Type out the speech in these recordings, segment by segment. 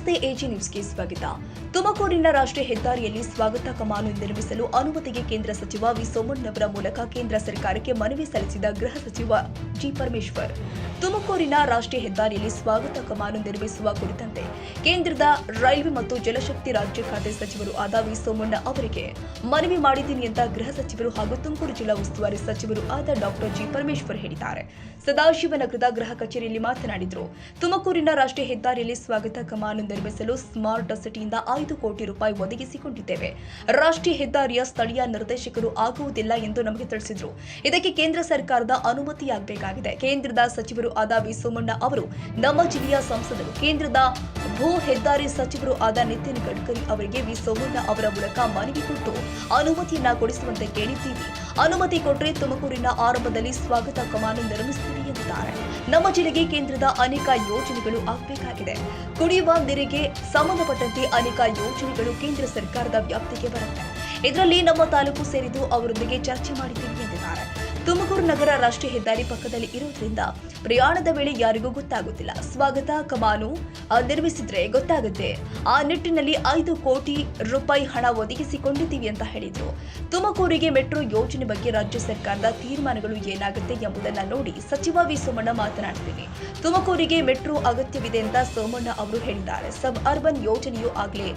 ನಮಸ್ತೆ ಎಜಿ ನ್ಯೂಸ್ಗೆ ಸ್ವಾಗತ. ತುಮಕೂರಿನ ರಾಷ್ಟ್ರೀಯ ಹೆದ್ದಾರಿಯಲ್ಲಿ ಸ್ವಾಗತ ಕಮಾನು ನಿರ್ಮಿಸಲು ಅನುಮತಿಗೆ ಕೇಂದ್ರ ಸಚಿವ ವಿ ಸೋಮಣ್ಣವರ ಮೂಲಕ ಕೇಂದ್ರ ಸರ್ಕಾರಕ್ಕೆ ಮನವಿ ಸಲ್ಲಿಸಿದ ಗೃಹ ಸಚಿವ ಜಿ ಪರಮೇಶ್ವರ್. ತುಮಕೂರಿನ ರಾಷ್ಟ್ರೀಯ ಹೆದ್ದಾರಿಯಲ್ಲಿ ಸ್ವಾಗತ ಕಮಾನು ನಿರ್ಮಿಸುವ ಕುರಿತಂತೆ ಕೇಂದ್ರದ ರೈಲ್ವೆ ಮತ್ತು ಜಲಶಕ್ತಿ ರಾಜ್ಯ ಖಾತೆ ಸಚಿವರು ಆದ ವಿ ಸೋಮಣ್ಣ ಅವರಿಗೆ ಮನವಿ ಮಾಡಿದ್ದೀನಿ ಅಂತ ಗೃಹ ಸಚಿವರು ಹಾಗೂ ತುಮಕೂರು ಜಿಲ್ಲಾ ಉಸ್ತುವಾರಿ ಸಚಿವರು ಆದ ಡಾಕ್ಟರ್ ಜಿ ಪರಮೇಶ್ವರ್ ಹೇಳಿದ್ದಾರೆ. ಸದಾಶಿವನಗರದ ಗೃಹ ಕಚೇರಿಯಲ್ಲಿ ಮಾತನಾಡಿದರು. ತುಮಕೂರಿನ ರಾಷ್ಟ್ರೀಯ ಹೆದ್ದಾರಿಯಲ್ಲಿ ಸ್ವಾಗತ ಕಮಾನು ನಿರ್ಮಿಸಲು ಸ್ಮಾರ್ಟ್ ಸಿಟಿಯಿಂದ 5 ಕೋಟಿ ರೂಪಾಯಿ ಒದಗಿಸಿಕೊಂಡಿದ್ದೇವೆ. ರಾಷ್ಟ್ರೀಯ ಹೆದ್ದಾರಿಯ ಸ್ಥಳೀಯ ನಿರ್ದೇಶಕರು ಆಗುವುದಿಲ್ಲ ಎಂದು ನಮಗೆ ತಿಳಿಸಿದರು. ಇದಕ್ಕೆ ಕೇಂದ್ರ ಸರ್ಕಾರದ ಅನುಮತಿಯಾಗಬೇಕಾಗಿದೆ. ಕೇಂದ್ರದ ಸಚಿವರು ಆದ ವಿ ಸೋಮಣ್ಣ ಅವರು ನಮ್ಮ ಜಿಲ್ಲೆಯ ಸಂಸದರು. ಕೇಂದ್ರದ ಭೂ ಹೆದ್ದಾರಿ ಸಚಿವರು ಆದ ನಿತಿನ್ ಗಡ್ಕರಿ ಅವರಿಗೆ ವಿ ಸೋಮಣ್ಣ ಅವರ ಮೂಲಕ ಮನವಿ ಕೊಟ್ಟು ಅನುಮತಿಯನ್ನ ಕೊಡಿಸುವಂತೆ ಕೇಳಿದ್ದೀವಿ. ಅನುಮತಿ ಕೊಟ್ಟರೆ ತುಮಕೂರಿನ ಆರಂಭದಲ್ಲಿ ಸ್ವಾಗತ ಕಮಾನು ನಿರ್ಮಿಸುತ್ತೀವಿ ಎಂದಿದ್ದಾರೆ. ನಮ್ಮ ಜಿಲ್ಲೆಗೆ ಕೇಂದ್ರದ ಅನೇಕ ಯೋಜನೆಗಳು ಆಗಬೇಕಾಗಿದೆ. ಕುಡಿಯುವ ನೀರಿಗೆ ಸಂಬಂಧಪಟ್ಟಂತೆ ಅನೇಕ ಯೋಜನೆಗಳು ಕೇಂದ್ರ ಸರ್ಕಾರದ ವ್ಯಾಪ್ತಿಗೆ ಬರುತ್ತೆ. ಇದರಲ್ಲಿ ನಮ್ಮ ತಾಲೂಕು ಸೇರಿದ್ದು ಅವರೊಂದಿಗೆ ಚರ್ಚೆ ಮಾಡಿದ್ದೀವಿ ಎಂದಿದ್ದಾರೆ. ತುಮಕೂರು ನಗರ ರಾಷ್ಟ್ರೀಯ ಹೆದ್ದಾರಿ ಪಕ್ಕದಲ್ಲಿ ಇರುವುದರಿಂದ ಪ್ರಯಾಣದ ವೇಳೆ ಯಾರಿಗೂ ಗೊತ್ತಾಗುತ್ತಿಲ್ಲ. ಸ್ವಾಗತ ಕಮಾನು ನಿರ್ಮಿಸಿದ್ರೆ ಗೊತ್ತಾಗುತ್ತೆ. ಆ ನಿಟ್ಟಿನಲ್ಲಿ 5 ಕೋಟಿ ರೂಪಾಯಿ ಹಣ ಒದಗಿಸಿಕೊಂಡಿದ್ದೀವಿ ಅಂತ ಹೇಳಿದ್ರು. ತುಮಕೂರಿಗೆ ಮೆಟ್ರೋ ಯೋಜನೆ ಬಗ್ಗೆ ರಾಜ್ಯ ಸರ್ಕಾರದ ತೀರ್ಮಾನಗಳು ಏನಾಗುತ್ತೆ ಎಂಬುದನ್ನು ನೋಡಿ ಸಚಿವ ವಿ ಸೋಮಣ್ಣ ಮಾತನಾಡ್ತೀನಿ. ತುಮಕೂರಿಗೆ ಮೆಟ್ರೋ ಅಗತ್ಯವಿದೆ ಅಂತ ಸೋಮಣ್ಣ ಅವರು ಹೇಳಿದ್ದಾರೆ. ಸಬ್ ಅರ್ಬನ್ ಯೋಜನೆಯೂ ಆಗಲೇ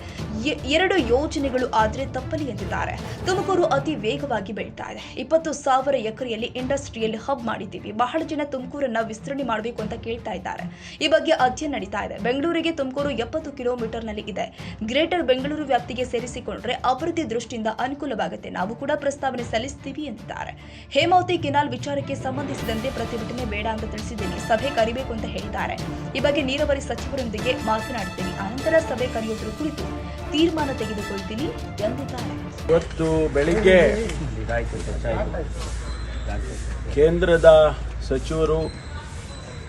2 ಯೋಜನೆಗಳು ಆದ್ರೆ ತಪ್ಪಲಿ ಎಂದಿದ್ದಾರೆ. ತುಮಕೂರು ಅತಿ ವೇಗವಾಗಿ ಬೆಳೀತಾ ಇದೆ. 20,000 ಎಕರೆಯಲ್ಲಿ ಇಂಡಸ್ಟ್ರಿಯಲ್ ಹಬ್ ಮಾಡಿದ್ದೀವಿ. ಬಹಳ ಜನ ತುಮಕೂರನ್ನ ವಿಸ್ತರಣೆ ಮಾಡಬೇಕು ಅಂತ ಕೇಳ್ತಾ ಇದ್ದಾರೆ. ಈ ಬಗ್ಗೆ ಅಧ್ಯಯನ ನಡೀತಾ ಇದೆ. ಬೆಂಗಳೂರಿಗೆ ತುಮಕೂರು 70 ಕಿಲೋಮೀಟರ್ನಲ್ಲಿ ಇದೆ. ಗ್ರೇಟರ್ ಬೆಂಗಳೂರು ವ್ಯಾಪ್ತಿಗೆ ಸೇರಿಸಿಕೊಂಡ್ರೆ ಅಭಿವೃದ್ಧಿ ದೃಷ್ಟಿಯಿಂದ ಅನುಕೂಲವಾಗುತ್ತೆ. ನಾವು ಕೂಡ ಪ್ರಸ್ತಾವನೆ ಸಲ್ಲಿಸ್ತೀವಿ ಎಂದಿದ್ದಾರೆ. ಹೇಮಾವತಿ ಕೆನಾಲ್ ವಿಚಾರಕ್ಕೆ ಸಂಬಂಧಿಸಿದಂತೆ ಪ್ರತಿಭಟನೆ ಬೇಡ ಅಂತ ತಿಳಿಸಿದ್ದೀನಿ. ಸಭೆ ಕರೆಯಬೇಕು ಅಂತ ಹೇಳಿದ್ದಾರೆ. ಈ ಬಗ್ಗೆ ನೀರಾವರಿ ಸಚಿವರೊಂದಿಗೆ ಮಾತನಾಡ್ತೀನಿ. ಅನಂತರ ಸಭೆ ಕರೆಯುವುದರ ಕುರಿತು ತೀರ್ಮಾನ ತೆಗೆದುಕೊಳ್ತೀನಿ ಎಂದಿದ್ದಾರೆ. ಇವತ್ತು ಬೆಳಿಗ್ಗೆ ಕೇಂದ್ರದ ಸಚಿವರು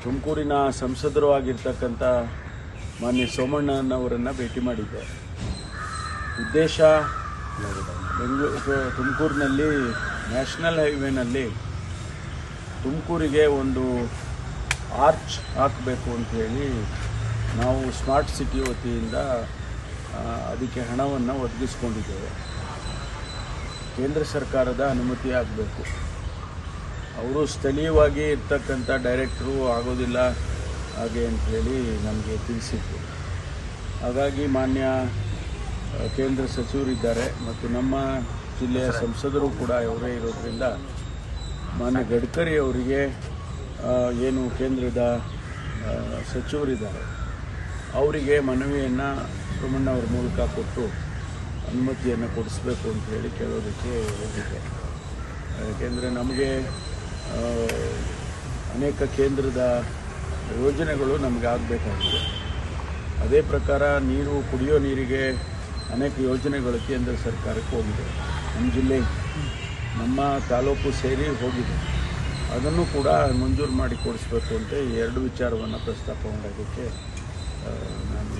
ತುಮಕೂರಿನ ಸಂಸದರು ಆಗಿರ್ತಕ್ಕಂಥ ಮಾನ್ಯ ಸೋಮಣ್ಣನವರನ್ನು ಭೇಟಿ ಮಾಡಿದ್ದೆ. ಉದ್ದೇಶ ತುಮಕೂರಿನಲ್ಲಿ ನ್ಯಾಷನಲ್ ಹೈವೇನಲ್ಲಿ ತುಮಕೂರಿಗೆ ಒಂದು ಆರ್ಚ್ ಹಾಕಬೇಕು ಅಂಥೇಳಿ ನಾವು ಸ್ಮಾರ್ಟ್ ಸಿಟಿ ವತಿಯಿಂದ ಅದಕ್ಕೆ ಹಣವನ್ನು ಒದಗಿಸ್ಕೊಂಡಿದ್ದೇವೆ. ಕೇಂದ್ರ ಸರ್ಕಾರದ ಅನುಮತಿ ಆಗಬೇಕು. ಅವರು ಸ್ಥಳೀಯವಾಗಿ ಇರ್ತಕ್ಕಂಥ ಡೈರೆಕ್ಟ್ರು ಆಗೋದಿಲ್ಲ ಹಾಗೆ ಅಂಥೇಳಿ ನಮಗೆ ತಿಳಿಸಿದ್ರು. ಹಾಗಾಗಿ ಮಾನ್ಯ ಕೇಂದ್ರ ಸಚಿವರಿದ್ದಾರೆ ಮತ್ತು ನಮ್ಮ ಜಿಲ್ಲೆಯ ಸಂಸದರು ಕೂಡ ಅವರೇ ಇರೋದ್ರಿಂದ ಮಾನ್ಯ ಗಡ್ಕರಿ ಅವರಿಗೆ ಏನು ಕೇಂದ್ರದ ಸಚಿವರಿದ್ದಾರೆ ಅವರಿಗೆ ಮನವಿಯನ್ನು ಸೋಮಣ್ಣವ್ರ ಮೂಲಕ ಕೊಟ್ಟು ಅನುಮತಿಯನ್ನು ಕೊಡಿಸ್ಬೇಕು ಅಂತ ಹೇಳಿ ಕೇಳೋದಕ್ಕೆ ಹೋಗಿದ್ದೆ. ಯಾಕೆಂದರೆ ನಮಗೆ ಅನೇಕ ಕೇಂದ್ರದ ಯೋಜನೆಗಳು ನಮಗೆ ಆಗಬೇಕಾಗಿದೆ. ಅದೇ ಪ್ರಕಾರ ಕುಡಿಯೋ ನೀರಿಗೆ ಅನೇಕ ಯೋಜನೆಗಳು ಕೇಂದ್ರ ಸರ್ಕಾರಕ್ಕೆ ಹೋಗಿದೆ. ನಮ್ಮ ಜಿಲ್ಲೆ ನಮ್ಮ ತಾಲೂಕು ಸೇರಿ ಹೋಗಿದೆ. ಅದನ್ನು ಕೂಡ ಮಂಜೂರು ಮಾಡಿ ಕೊಡಿಸ್ಬೇಕು ಅಂತ 2 ವಿಚಾರವನ್ನು ಪ್ರಸ್ತಾಪ ಮಾಡೋದಕ್ಕೆ ನಾನು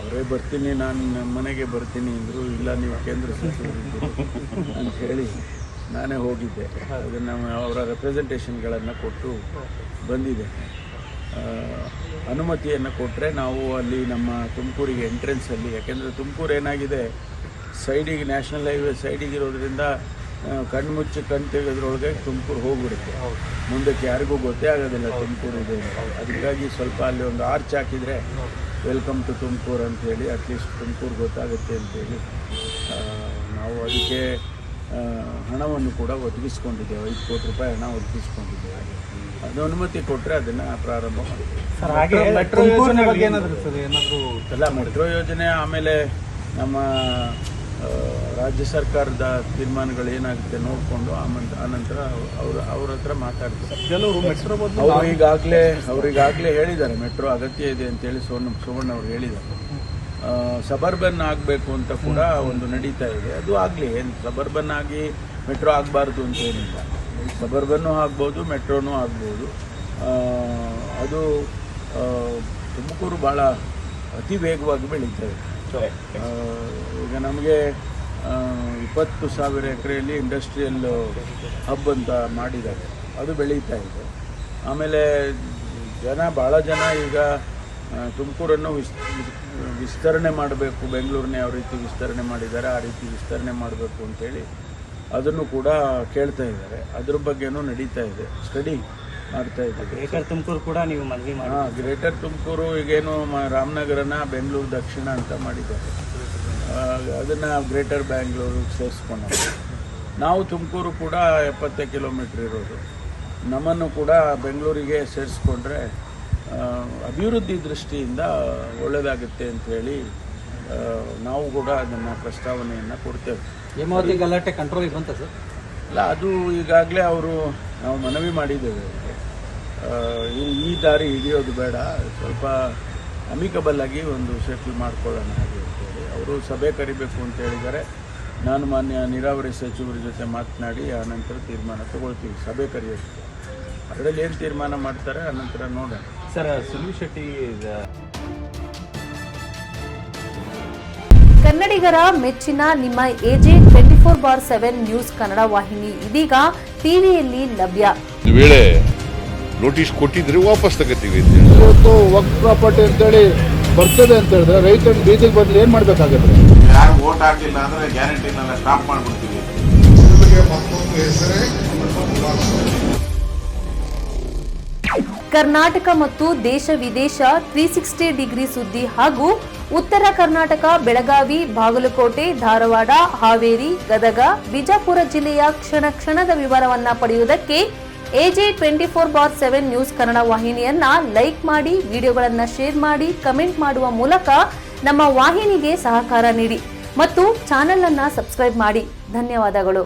ಅವರೇ ಬರ್ತೀನಿ, ನಾನು ನಮ್ಮ ಮನೆಗೆ ಬರ್ತೀನಿ ಅಂದರು. ಇಲ್ಲ, ನೀವು ಕೇಂದ್ರ ಸಚಿವರಿದ್ದೀರಿ ಅಂತ ಹೇಳಿ ನಾನೇ ಹೋಗಿದ್ದೆ. ಅದನ್ನು ಅವರ ರೆಪ್ರೆಸೆಂಟೇಷನ್ಗಳನ್ನು ಕೊಟ್ಟು ಬಂದಿದೆ. ಅನುಮತಿಯನ್ನು ಕೊಟ್ಟರೆ ನಾವು ಅಲ್ಲಿ ನಮ್ಮ ತುಮಕೂರಿಗೆ ಎಂಟ್ರೆನ್ಸಲ್ಲಿ, ಯಾಕೆಂದರೆ ತುಮಕೂರು ಏನಾಗಿದೆ ಸೈಡಿಗೆ ನ್ಯಾಷನಲ್ ಹೈವೇ ಸೈಡಿಗೆ ಇರೋದ್ರಿಂದ ಕಣ್ಣು ಮುಚ್ಚಿ ಕಣ್ಣು ತೆಗೆದ್ರೊಳಗೆ ತುಮಕೂರು ಹೋಗ್ಬಿಡುತ್ತೆ. ಮುಂದಕ್ಕೆ ಯಾರಿಗೂ ಗೊತ್ತೇ ಆಗೋದಿಲ್ಲ ತುಮಕೂರು ಇದೆ. ಅದಕ್ಕಾಗಿ ಸ್ವಲ್ಪ ಅಲ್ಲಿ ಒಂದು ಆರ್ಚ್ ಹಾಕಿದರೆ ವೆಲ್ಕಮ್ ಟು ತುಮಕೂರು ಅಂಥೇಳಿ ಅಟ್ಲೀಸ್ಟ್ ತುಮಕೂರು ಗೊತ್ತಾಗುತ್ತೆ ಅಂತೇಳಿ ನಾವು ಅದಕ್ಕೆ ಹಣವನ್ನು ಕೂಡ ಒದಗಿಸ್ಕೊಂಡಿದ್ದೇವೆ. 5 ಕೋಟಿ ರೂಪಾಯಿ ಹಣ ಒದಗಿಸ್ಕೊಂಡಿದ್ದೇವೆ. ಅದು ಅನುಮತಿ ಕೊಟ್ಟರೆ ಅದನ್ನು ಪ್ರಾರಂಭ ಮಾಡಿದ್ದೇವೆ. ಅಲ್ಲ, ಮೆಟ್ರೋ ಯೋಜನೆ ಆಮೇಲೆ ನಮ್ಮ ರಾಜ್ಯ ಸರ್ಕಾರದ ತೀರ್ಮಾನಗಳು ಏನಾಗುತ್ತೆ ನೋಡಿಕೊಂಡು ಆನಂತರ ಅವ್ರ ಹತ್ರ ಮಾತಾಡ್ತಾರೆ. ಅವರಿಗಾಗಲೇ ಹೇಳಿದ್ದಾರೆ ಮೆಟ್ರೋ ಅಗತ್ಯ ಇದೆ ಅಂತೇಳಿ ಸೋಮಣ್ಣ ಅವರು ಹೇಳಿದ್ದಾರೆ. ಸಬರ್ಬನ್ ಆಗಬೇಕು ಅಂತ ಕೂಡ ಒಂದು ನಡೀತಾ ಇದೆ. ಅದು ಆಗಲಿ, ಏನು ಸಬರ್ಬನ್ ಆಗಿ ಮೆಟ್ರೋ ಆಗಬಾರ್ದು ಅಂತ ಏನಿಲ್ಲ. ಸಬರ್ಬನ್ನೂ ಆಗ್ಬೋದು, ಮೆಟ್ರೋನೂ ಆಗ್ಬೋದು. ಅದು ತುಮಕೂರು ಭಾಳ ಅತಿ ವೇಗವಾಗಿ ಬೆಳೀತಾ ಇದೆ. ಈಗ ನಮಗೆ 20,000 ಎಕರೆಯಲ್ಲಿ ಇಂಡಸ್ಟ್ರಿಯಲ್ ಹಬ್ ಅಂತ ಮಾಡಿದ್ದಾರೆ. ಅದು ಬೆಳೀತಾ ಇದೆ. ಆಮೇಲೆ ಭಾಳ ಜನ ಈಗ ತುಮಕೂರನ್ನು ವಿಸ್ತರಣೆ ಮಾಡಬೇಕು, ಬೆಂಗಳೂರನ್ನ ಯಾವ ರೀತಿ ವಿಸ್ತರಣೆ ಮಾಡಿದ್ದಾರೆ ಆ ರೀತಿ ವಿಸ್ತರಣೆ ಮಾಡಬೇಕು ಅಂತೇಳಿ ಅದನ್ನು ಕೂಡ ಕೇಳ್ತಾ ಇದ್ದಾರೆ. ಅದ್ರ ಬಗ್ಗೆನೂ ನಡೀತಾ ಇದೆ, ಸ್ಟಡಿ ಮಾಡ್ತಾ ಇದ್ದಾರೆ. ಗ್ರೇಟರ್ ತುಮಕೂರು ಕೂಡ ನೀವು ಮನವಿ ಮಾಡಿ. ಗ್ರೇಟರ್ ತುಮಕೂರು ಈಗೇನು ರಾಮನಗರನ ಬೆಂಗಳೂರು ದಕ್ಷಿಣ ಅಂತ ಮಾಡಿದ್ದಾರೆ, ಅದನ್ನು ಗ್ರೇಟರ್ ಬ್ಯಾಂಗ್ಳೂರಿಗೆ ಸೇರಿಸ್ಕೊಂಡು ನಾವು ತುಮಕೂರು ಕೂಡ 70 ಕಿಲೋಮೀಟ್ರ್ ಇರೋದು, ನಮ್ಮನ್ನು ಕೂಡ ಬೆಂಗಳೂರಿಗೆ ಸೇರಿಸ್ಕೊಂಡ್ರೆ ಅಭಿವೃದ್ಧಿ ದೃಷ್ಟಿಯಿಂದ ಒಳ್ಳೆಯದಾಗುತ್ತೆ ಅಂಥೇಳಿ ನಾವು ಕೂಡ ಅದನ್ನು ಪ್ರಸ್ತಾವನೆಯನ್ನು ಕೊಡ್ತೇವೆ. ಹೇಮಾವತಿ ಗಲಾಟೆ ಕಂಟ್ರೋಲಿಗೆ ಬಂತ ಸರ್? ಅಲ್ಲ, ಅದು ಈಗಾಗಲೇ ನಾವು ಮನವಿ ಮಾಡಿದ್ದೇವೆ ಅವರಿಗೆ, ಈ ದಾರಿ ಹಿಡಿಯೋದು ಬೇಡ, ಸ್ವಲ್ಪ ಅಮಿಕಬಲ್ ಆಗಿ ಒಂದು ಸೆಟ್ಲ್ ಮಾಡ್ಕೊಳ್ಳೋಣ ಹಾಗೆ ಅಂತೇಳಿ ಅವರು ಸಭೆ ಕರಿಬೇಕು ಅಂತ ಹೇಳಿದ್ದಾರೆ. ನಾನು ಮಾನ್ಯ ನೀರಾವರಿ ಸಚಿವರ ಜೊತೆ ಮಾತನಾಡಿ ಆನಂತರ ತೀರ್ಮಾನ ತಗೊಳ್ತೀವಿ ಸಭೆ ಕರೆಯೋದಕ್ಕೆ. ಅದರಲ್ಲಿ ಏನು ತೀರ್ಮಾನ ಮಾಡ್ತಾರೆ ಆನಂತರ ನೋಡೋಣ. ಸರ್, ಸುನೀಲ್ ಶೆಟ್ಟಿ ಕನ್ನಡಿಗರ ಮೆಚ್ಚಿನ ನಿಮ್ಮ AJ 24/7 ನ್ಯೂಸ್ ಕನ್ನಡ ವಾಹಿನಿ ಇದೀಗ ಟಿವಿಯಲ್ಲಿ ಲಭ್ಯ. ಒಂದು ವೇಳೆ ನೋಟಿಸ್ ಕೊಟ್ಟಿದ್ರೆ ವಾಪಸ್ ತಗೋತೀವಿ. ಇವತ್ತು ವಕ್ಫ್ ಪ್ರಾಪರ್ಟಿ ಅಂತೇಳಿ ಬರ್ತದೆ ಅಂತ ಹೇಳಿದ್ರೆ ರೈತರು ಬೀದಿಗೆ ಬದಲು ಏನು ಮಾಡಬೇಕಾಗುತ್ತೆ? ಯಾರು ವೋಟ್ ಹಾಕಿಲ್ಲ ಅಂದ್ರೆ ಗ್ಯಾರಂಟಿನೆಲ್ಲ ಸ್ಟಾಪ್ ಮಾಡ್ಬಿಡ್ತೀವಿ. ಕರ್ನಾಟಕ ಮತ್ತು ದೇಶ ವಿದೇಶ 360 ಡಿಗ್ರಿ ಸುದ್ದಿ ಹಾಗೂ ಉತ್ತರ ಕರ್ನಾಟಕ, ಬೆಳಗಾವಿ, ಬಾಗಲಕೋಟೆ, ಧಾರವಾಡ, ಹಾವೇರಿ, ಗದಗ, ಬಿಜಾಪುರ ಜಿಲ್ಲೆಯ ಕ್ಷಣ ಕ್ಷಣದ ವಿವರವನ್ನ ಪಡೆಯುವುದಕ್ಕೆ AJ 24/7 ನ್ಯೂಸ್ ಕನ್ನಡ ವಾಹಿನಿಯನ್ನ ಲೈಕ್ ಮಾಡಿ, ವಿಡಿಯೋಗಳನ್ನ ಶೇರ್ ಮಾಡಿ, ಕಮೆಂಟ್ ಮಾಡುವ ಮೂಲಕ ನಮ್ಮ ವಾಹಿನಿಗೆ ಸಹಕಾರ ನೀಡಿ ಮತ್ತು ಚಾನೆಲ್ ಅನ್ನ ಸಬ್ಸ್ಕ್ರೈಬ್ ಮಾಡಿ. ಧನ್ಯವಾದಗಳು.